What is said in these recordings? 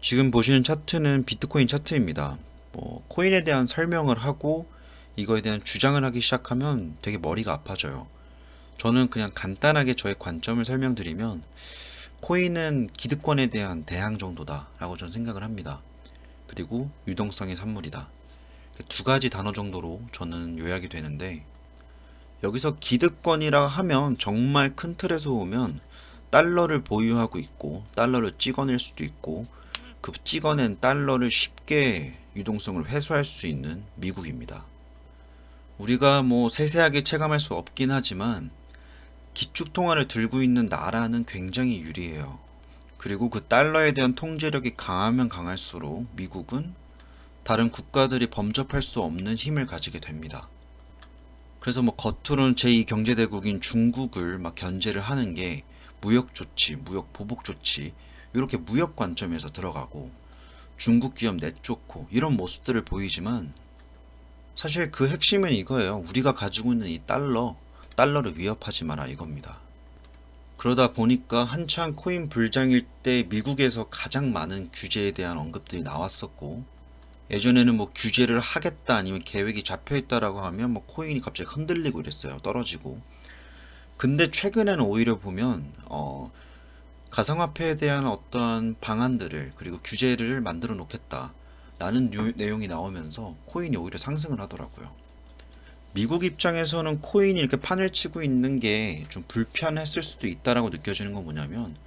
지금 보시는 차트는 비트코인 차트입니다. 코인에 대한 설명을 하고 이거에 대한 주장을 하기 시작하면 되게 머리가 아파져요. 저는 그냥 간단하게 저의 관점을 설명드리면 코인은 기득권에 대한 대항 정도다 라고 저는 생각을 합니다. 그리고 유동성의 산물이다. 두 가지 단어 정도로 저는 요약이 되는데, 여기서 기득권이라 하면 정말 큰 틀에서 보면 달러를 보유하고 있고 달러를 찍어낼 수도 있고 그 찍어낸 달러를 쉽게 유동성을 회수할 수 있는 미국입니다. 우리가 세세하게 체감할 수 없긴 하지만 기축통화를 들고 있는 나라는 굉장히 유리해요. 그리고 그 달러에 대한 통제력이 강하면 강할수록 미국은 다른 국가들이 범접할 수 없는 힘을 가지게 됩니다. 그래서 겉으로는 제2경제대국인 중국을 막 견제를 하는 게 무역 조치, 무역 보복 조치, 이렇게 무역 관점에서 들어가고 중국 기업 내쫓고 이런 모습들을 보이지만, 사실 그 핵심은 이거예요. 우리가 가지고 있는 이 달러를 위협하지 마라 이겁니다. 그러다 보니까 한창 코인 불장일 때 미국에서 가장 많은 규제에 대한 언급들이 나왔었고, 예전에는 규제를 하겠다 아니면 계획이 잡혀 있다라고 하면 코인이 갑자기 흔들리고 이랬어요. 떨어지고. 근데 최근에는 오히려 보면 가상화폐에 대한 어떤 방안들을, 그리고 규제를 만들어 놓겠다 라는 내용이 나오면서 코인이 오히려 상승을 하더라고요. 미국 입장에서는 코인이 이렇게 판을 치고 있는 게 좀 불편했을 수도 있다라고 느껴지는 건 뭐냐면,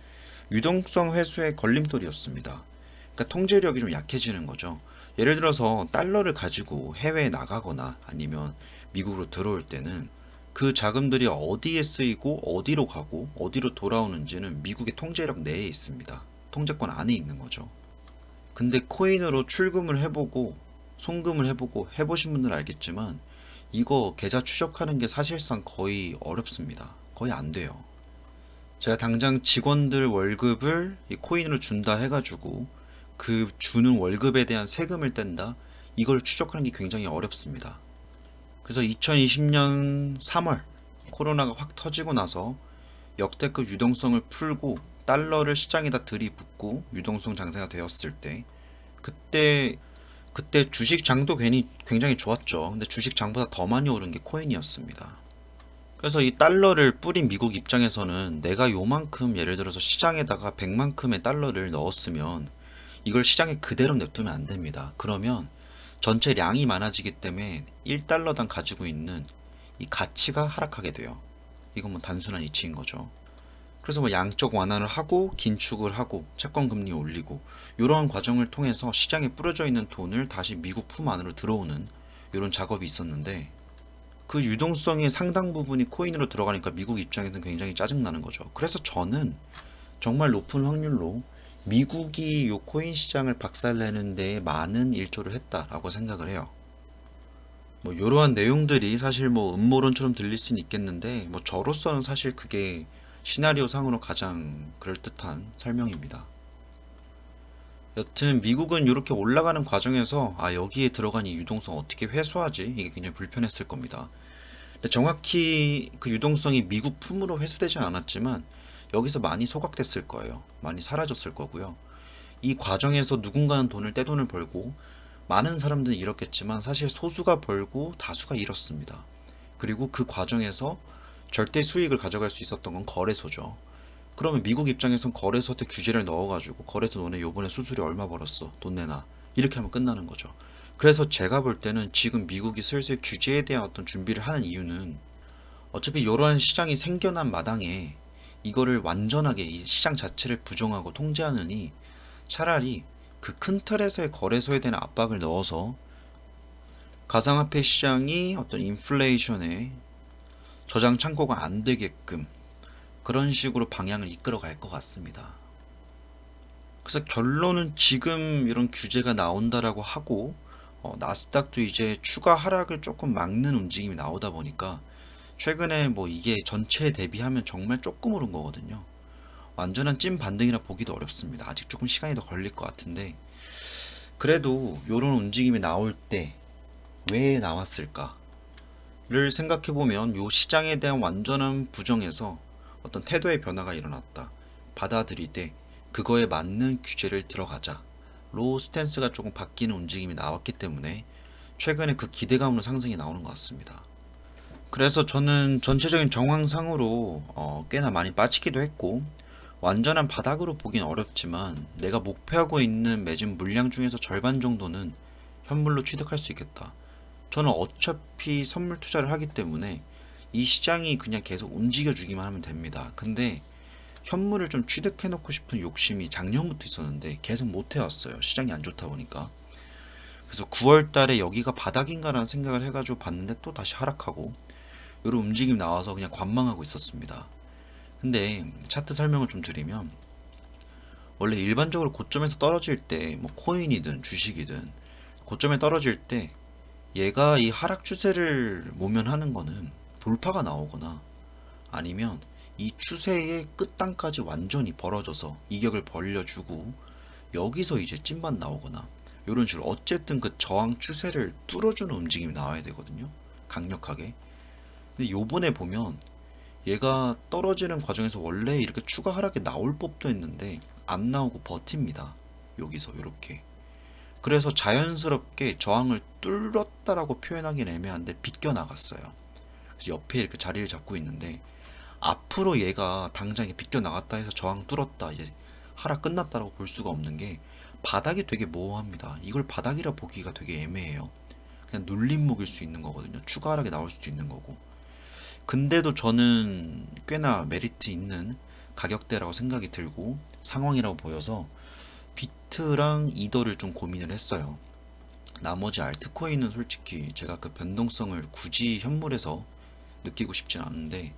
유동성 회수의 걸림돌이었습니다. 그러니까 통제력이 좀 약해지는 거죠. 예를 들어서 달러를 가지고 해외에 나가거나 아니면 미국으로 들어올 때는 그 자금들이 어디에 쓰이고 어디로 가고 어디로 돌아오는지는 미국의 통제력 내에 있습니다. 통제권 안에 있는 거죠. 근데 코인으로 출금을 해보고 송금을 해보고 해보신 분들은 알겠지만, 이거 계좌 추적하는 게 사실상 거의 어렵습니다. 거의 안 돼요. 제가 당장 직원들 월급을 이 코인으로 준다 해가지고 그 주는 월급에 대한 세금을 뗀다, 이걸 추적하는 게 굉장히 어렵습니다. 그래서 2020년 3월 코로나가 확 터지고 나서 역대급 유동성을 풀고 달러를 시장에다 들이붓고 유동성 장세가 되었을 때, 그때 주식 장도 굉장히 좋았죠. 근데 주식 장보다 더 많이 오른 게 코인이었습니다. 그래서 이 달러를 뿌린 미국 입장에서는 내가 요만큼, 예를 들어서 시장에다가 100만큼의 달러를 넣었으면 이걸 시장에 그대로 냅두면 안 됩니다. 그러면 전체 량이 많아지기 때문에 1달러당 가지고 있는 이 가치가 하락하게 돼요. 이건 단순한 이치인 거죠. 그래서 양적 완화를 하고 긴축을 하고 채권 금리 올리고 이러한 과정을 통해서 시장에 뿌려져 있는 돈을 다시 미국 품 안으로 들어오는 이런 작업이 있었는데, 그 유동성의 상당 부분이 코인으로 들어가니까 미국 입장에서는 굉장히 짜증나는 거죠. 그래서 저는 정말 높은 확률로 미국이 이 코인 시장을 박살내는 데 많은 일조를 했다라고 생각을 해요. 이러한 내용들이 사실 음모론처럼 들릴 수는 있겠는데, 저로서는 사실 그게 시나리오 상으로 가장 그럴듯한 설명입니다. 여튼 미국은 이렇게 올라가는 과정에서 여기에 들어간 이 유동성 어떻게 회수하지? 이게 굉장히 불편했을 겁니다. 근데 정확히 그 유동성이 미국 품으로 회수되지 않았지만 여기서 많이 소각됐을 거예요. 많이 사라졌을 거고요. 이 과정에서 누군가는 떼돈을 벌고 많은 사람들은 잃었겠지만 사실 소수가 벌고 다수가 잃었습니다. 그리고 그 과정에서 절대 수익을 가져갈 수 있었던 건 거래소죠. 그러면 미국 입장에선 거래소한테 규제를 넣어가지고, 거래소 너네 요번에 수수료 얼마 벌었어, 돈 내놔, 이렇게 하면 끝나는 거죠. 그래서 제가 볼 때는 지금 미국이 슬슬 규제에 대한 어떤 준비를 하는 이유는, 어차피 이러한 시장이 생겨난 마당에 이거를 완전하게 이 시장 자체를 부정하고 통제하느니 차라리 그 큰 틀에서의 거래소에 대한 압박을 넣어서 가상화폐 시장이 어떤 인플레이션에 저장 창고가 안 되게끔 그런 식으로 방향을 이끌어 갈 것 같습니다. 그래서 결론은 지금 이런 규제가 나온다라고 하고 나스닥도 이제 추가 하락을 조금 막는 움직임이 나오다 보니까 최근에 이게 전체에 대비하면 정말 조금 오른 거거든요. 완전한 찐 반등이라 보기도 어렵습니다. 아직 조금 시간이 더 걸릴 것 같은데, 그래도 이런 움직임이 나올 때 왜 나왔을까를 생각해보면 이 시장에 대한 완전한 부정에서 태도의 변화가 일어났다, 받아들이되 그거에 맞는 규제를 들어가자 로우 스탠스가 조금 바뀌는 움직임이 나왔기 때문에 최근에 그 기대감으로 상승이 나오는 것 같습니다. 그래서 저는 전체적인 정황상으로 꽤나 많이 빠지기도 했고, 완전한 바닥으로 보긴 어렵지만 내가 목표하고 있는 매진 물량 중에서 절반 정도는 현물로 취득할 수 있겠다. 저는 어차피 선물 투자를 하기 때문에 이 시장이 그냥 계속 움직여 주기만 하면 됩니다. 근데 현물을 좀 취득해 놓고 싶은 욕심이 작년부터 있었는데 계속 못 해왔어요. 시장이 안 좋다 보니까. 그래서 9월 달에 여기가 바닥인가라는 생각을 해가지고 봤는데 또 다시 하락하고 이런 움직임이 나와서 그냥 관망하고 있었습니다. 근데 차트 설명을 좀 드리면, 원래 일반적으로 고점에서 떨어질 때 뭐 코인이든 주식이든 고점에 떨어질 때 얘가 이 하락 추세를 모면하는 거는 돌파가 나오거나 아니면 이 추세의 끝단까지 완전히 벌어져서 이격을 벌려주고 여기서 이제 찐만 나오거나 이런 식으로 어쨌든 그 저항 추세를 뚫어주는 움직임이 나와야 되거든요. 강력하게. 근데 요번에 보면 얘가 떨어지는 과정에서 원래 이렇게 추가 하락이 나올 법도 했는데 안 나오고 버팁니다. 여기서 이렇게. 그래서 자연스럽게 저항을 뚫었다라고 표현하기는 애매한데 비껴나갔어요. 그래서 옆에 이렇게 자리를 잡고 있는데 앞으로 얘가 당장 비껴나갔다 해서 저항 뚫었다 이제 하락 끝났다라고 볼 수가 없는 게, 바닥이 되게 모호합니다. 이걸 바닥이라 보기가 되게 애매해요. 그냥 눌림목일 수 있는 거거든요. 추가 하락이 나올 수도 있는 거고. 근데도 저는 꽤나 메리트 있는 가격대라고 생각이 들고 상황이라고 보여서 비트랑 이더를 좀 고민을 했어요. 나머지 알트코인은 솔직히 제가 그 변동성을 굳이 현물에서 느끼고 싶진 않은데,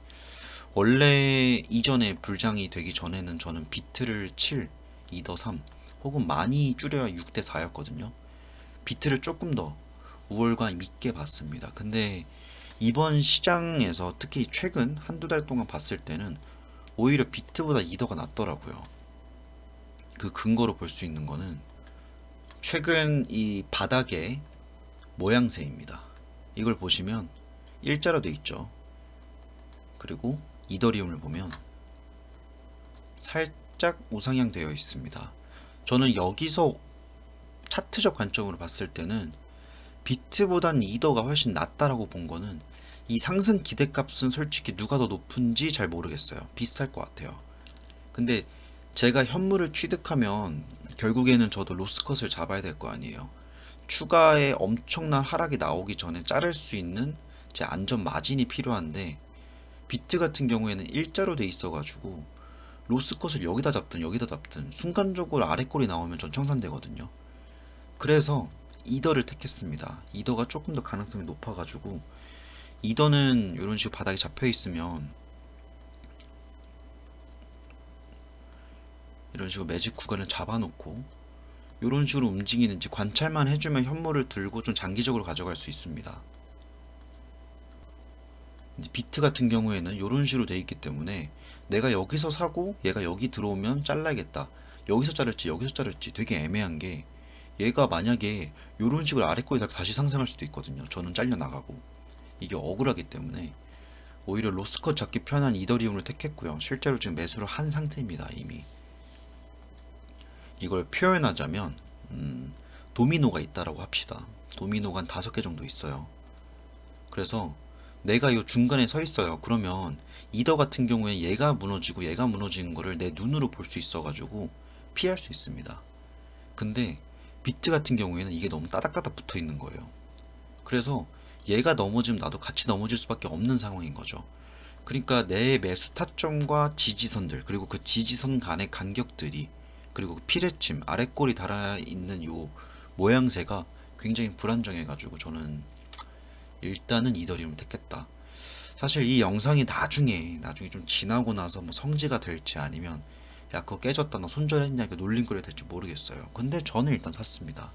원래 이전에 불장이 되기 전에는 저는 비트를 7, 이더 3 혹은 많이 줄여야 6대 4였거든요. 비트를 조금 더 우월감 있게 봤습니다. 근데 이번 시장에서 특히 최근 한두 달 동안 봤을 때는 오히려 비트보다 이더가 낫더라고요. 그 근거로 볼 수 있는 거는 최근 이 바닥의 모양새입니다. 이걸 보시면 일자로 돼 있죠. 그리고 이더리움을 보면 살짝 우상향 되어 있습니다. 저는 여기서 차트적 관점으로 봤을 때는 비트보단 이더가 훨씬 낫다라고 본 거는, 이 상승 기대값은 솔직히 누가 더 높은지 잘 모르겠어요. 비슷할 것 같아요. 근데 제가 현물을 취득하면 결국에는 저도 로스컷을 잡아야 될 거 아니에요. 추가의 엄청난 하락이 나오기 전에 자를 수 있는 제 안전 마진이 필요한데, 비트 같은 경우에는 일자로 돼 있어가지고 로스컷을 여기다 잡든 여기다 잡든 순간적으로 아래 꼴이 나오면 전 청산되거든요. 그래서 이더를 택했습니다. 이더가 조금 더 가능성이 높아가지고, 이더는 이런 식으로 바닥에 잡혀 있으면 이런 식으로 매직 구간을 잡아놓고 이런 식으로 움직이는지 관찰만 해주면 현물을 들고 좀 장기적으로 가져갈 수 있습니다. 비트 같은 경우에는 이런 식으로 돼 있기 때문에 내가 여기서 사고 얘가 여기 들어오면 잘라야겠다, 여기서 자를지 여기서 자를지 되게 애매한 게, 얘가 만약에 이런 식으로 아래 거에다 다시 상승할 수도 있거든요. 저는 잘려 나가고 이게 억울하기 때문에 오히려 로스컷 잡기 편한 이더리움을 택했고요. 실제로 지금 매수를 한 상태입니다. 이미. 이걸 표현하자면 도미노가 있다라고 합시다. 도미노가 한 5개 정도 있어요. 그래서 내가 이 중간에 서 있어요. 그러면 이더 같은 경우에 얘가 무너지고 얘가 무너지는 거를 내 눈으로 볼 수 있어가지고 피할 수 있습니다. 근데 비트 같은 경우에는 이게 너무 따닥따닥 붙어 있는 거예요. 그래서 얘가 넘어지면 나도 같이 넘어질 수밖에 없는 상황인 거죠. 그러니까 내 매수 타점과 지지선들, 그리고 그 지지선 간의 간격들이, 그리고 그 피레침 아래꼴이 달아있는 요 모양새가 굉장히 불안정해가지고 저는 일단은 이더리움을 택했다. 사실 이 영상이 나중에 좀 지나고 나서 뭐 성지가 될지 아니면 야 그거 깨졌다 너 손절했냐 이렇게 놀림거리가 될지 모르겠어요. 근데 저는 일단 샀습니다.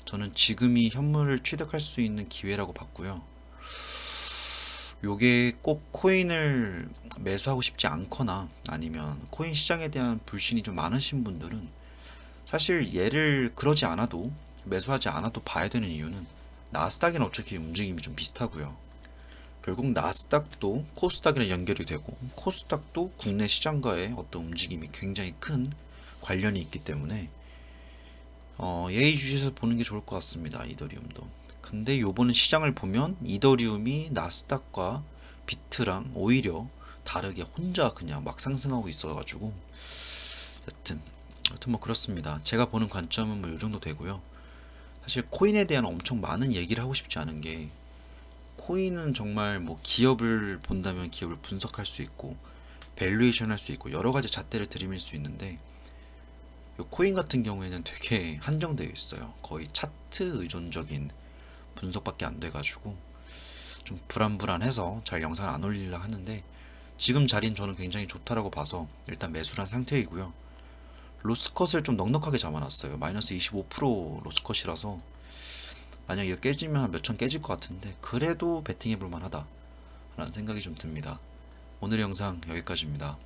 저는 지금이 현물을 취득할 수 있는 기회라고 봤고요. 요게 꼭 코인을 매수하고 싶지 않거나 아니면 코인 시장에 대한 불신이 좀 많으신 분들은 사실 얘를 그러지 않아도, 매수하지 않아도 봐야 되는 이유는 나스닥이랑 어차피 움직임이 좀 비슷하고요. 결국 나스닥도 코스닥이랑 연결이 되고 코스닥도 국내 시장과의 어떤 움직임이 굉장히 큰 관련이 있기 때문에 예의주시해서 보는 게 좋을 것 같습니다. 이더리움도. 근데 요번에 시장을 보면 이더리움이 나스닥과 비트랑 오히려 다르게 혼자 그냥 막 상승하고 있어가지고 여튼 뭐 그렇습니다. 제가 보는 관점은 뭐 요 정도 되고요. 사실 코인에 대한 엄청 많은 얘기를 하고 싶지 않은 게 코인은 정말 뭐 기업을 본다면 기업을 분석할 수 있고 밸류에이션 할 수 있고 여러 가지 잣대를 들이밀 수 있는데 요 코인 같은 경우에는 되게 한정되어 있어요. 거의 차트 의존적인 분석밖에 안 돼가지고 좀 불안불안해서 잘 영상을 안 올리려 하는데 지금 자리는 저는 굉장히 좋다라고 봐서 일단 매수를 한 상태이고요. 로스컷을 좀 넉넉하게 잡아놨어요. 마이너스 25% 로스컷이라서 만약 이거 깨지면 한 몇천 깨질 것 같은데 그래도 베팅해볼 만하다 라는 생각이 좀 듭니다. 오늘 영상 여기까지입니다.